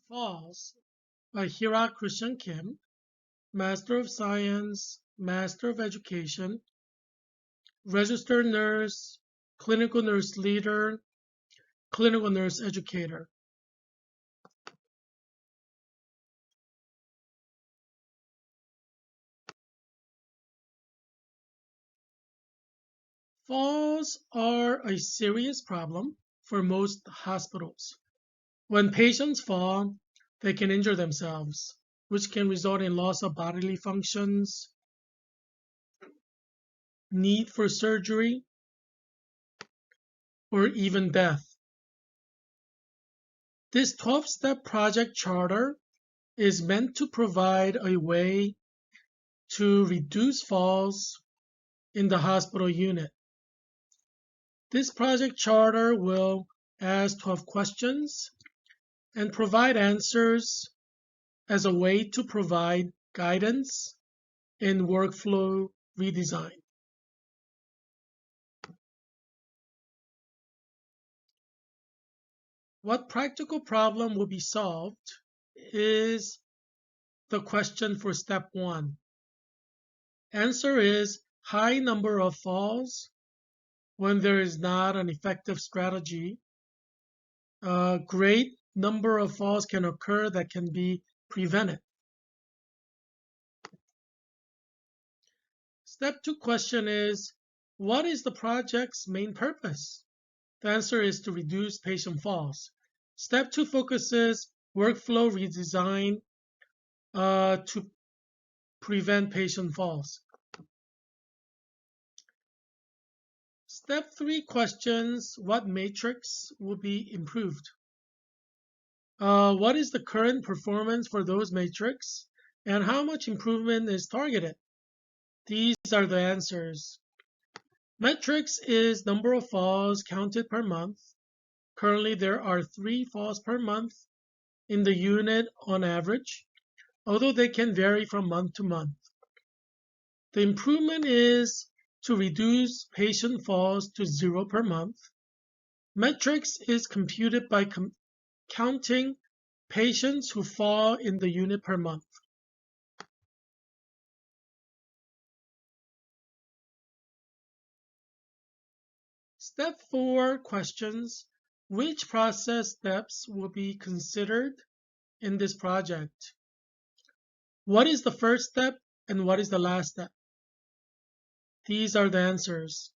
Falls by Heerak Christian Kim, Master of Science, Master of Education, Registered Nurse, Clinical Nurse Leader, Clinical Nurse Educator. Falls are a serious problem for most hospitals. When patients fall, they can injure themselves, which can result in loss of bodily functions, need for surgery, or even death. This 12-step project charter is meant to provide a way to reduce falls in the hospital unit. This project charter will ask 12 questions and provide answers as a way to provide guidance in workflow redesign. What practical problem will be solved is the question for step 1. Answer is high number of falls when there is not an effective strategy. A great number of falls can occur that can be prevented. Step 2 question is, what is the project's main purpose? The answer is to reduce patient falls. Step 2 focuses workflow redesign to prevent patient falls. Step 3 questions, what matrix will be improved? What is the current performance for those matrix, and how much improvement is targeted? These are the answers. Metrics is number of falls counted per month. Currently, there are 3 falls per month in the unit on average, although they can vary from month to month. The improvement is to reduce patient falls to 0 per month. Metrics is computed by counting patients who fall in the unit per month. Step 4 questions, which process steps will be considered in this project? What is the first step and what is the last step? These are the answers.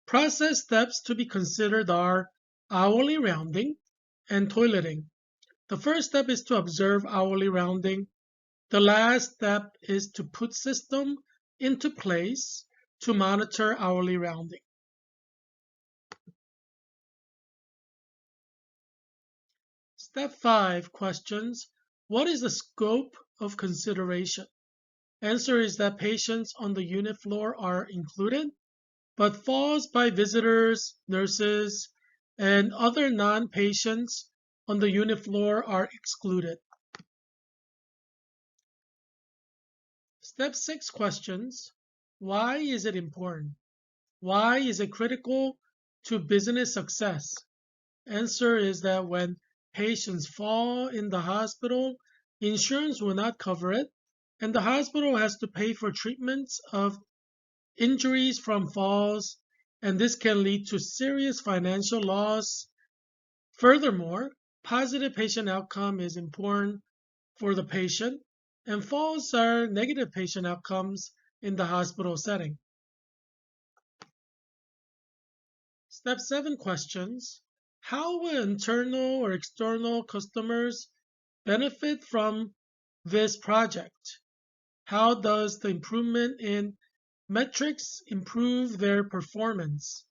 Process steps to be considered are hourly rounding and toileting. The first step is to observe hourly rounding. The last step is to put system into place to monitor hourly rounding. Step 5 questions, what is the scope of consideration? Answer is that patients on the unit floor are included, but falls by visitors, nurses, and other non-patients on the unit floor are excluded. Step 6 questions, why is it important? Why is it critical to business success? Answer is that when patients fall in the hospital, insurance will not cover it, and the hospital has to pay for treatments of injuries from falls, and this can lead to serious financial loss. Furthermore, positive patient outcome is important for the patient, and falls are negative patient outcomes in the hospital setting. Step 7 questions, how will internal or external customers benefit from this project? How does the improvement in metrics improve their performance?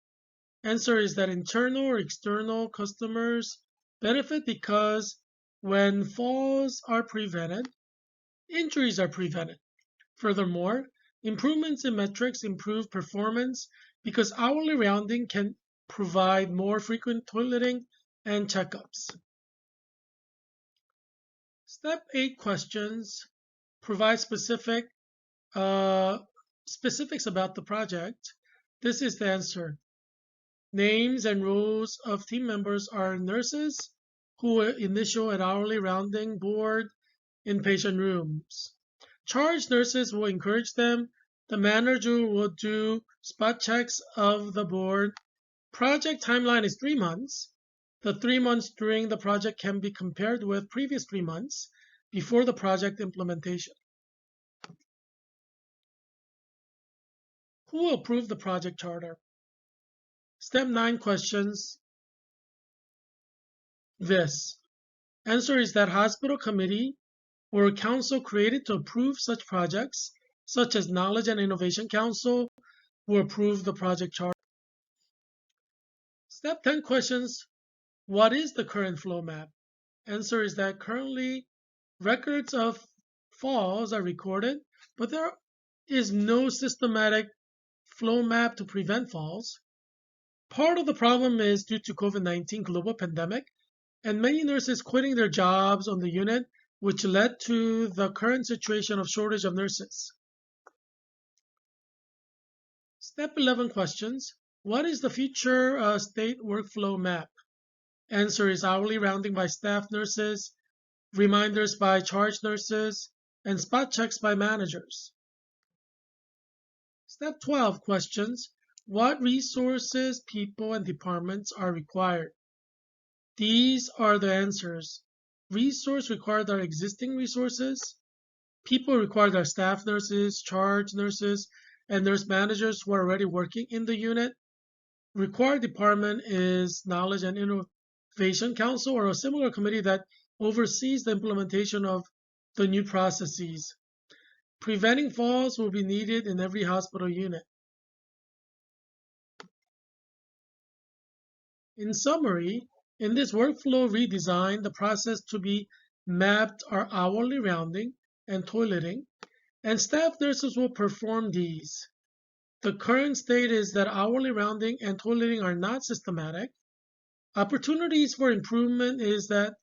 Answer is that internal or external customers benefit because when falls are prevented, injuries are prevented. Furthermore, improvements in metrics improve performance because hourly rounding can provide more frequent toileting and checkups. Step 8 questions provide specifics about the project. This is the answer. Names and roles of team members are nurses, who will initial and hourly rounding board in patient rooms. Charge nurses will encourage them. The manager will do spot checks of the board. Project timeline is 3 months. The 3 months during the project can be compared with previous 3 months before the project implementation. Who will approve the project charter? Step 9 questions. This. Answer is that hospital committee or a council created to approve such projects, such as Knowledge and Innovation Council, will approve the project charter. Step 10 questions. What is the current flow map? Answer is that currently records of falls are recorded, but there is no systematic flow map to prevent falls. Part of the problem is due to COVID-19 global pandemic and many nurses quitting their jobs on the unit, which led to the current situation of shortage of nurses. Step 11 questions. What is the future state workflow map? Answer is hourly rounding by staff nurses, reminders by charge nurses, and spot checks by managers. Step 12 questions. What resources, people, and departments are required? These are the answers. Resource required are existing resources. People required are staff nurses, charge nurses, and nurse managers who are already working in the unit. Required department is Knowledge and Innovation Council or a similar committee that oversees the implementation of the new processes. Preventing falls will be needed in every hospital unit. In summary, in this workflow redesign, the process to be mapped are hourly rounding and toileting, and staff nurses will perform these. The current state is that hourly rounding and toileting are not systematic. Opportunities for improvement is the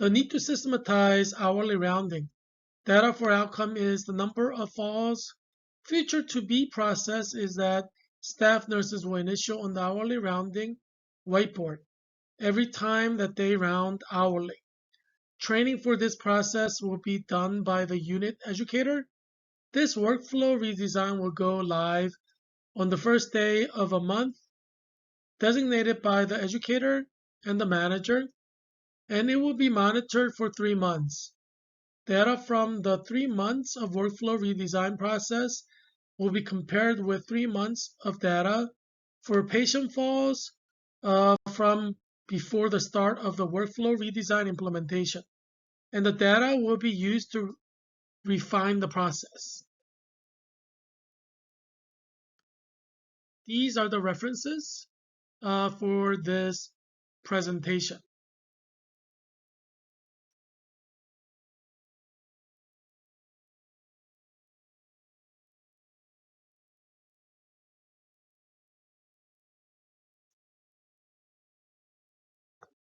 need to systematize hourly rounding. Data for outcome is the number of falls. Future to be process is that staff nurses will initial on the hourly rounding whiteboard every time that they round hourly. Training for this process will be done by the unit educator. This workflow redesign will go live on the first day of a month, designated by the educator and the manager, and it will be monitored for 3 months. Data from the 3 months of workflow redesign process will be compared with 3 months of data for patient falls from before the start of the workflow redesign implementation. And the data will be used to refine the process. These are the references for this presentation.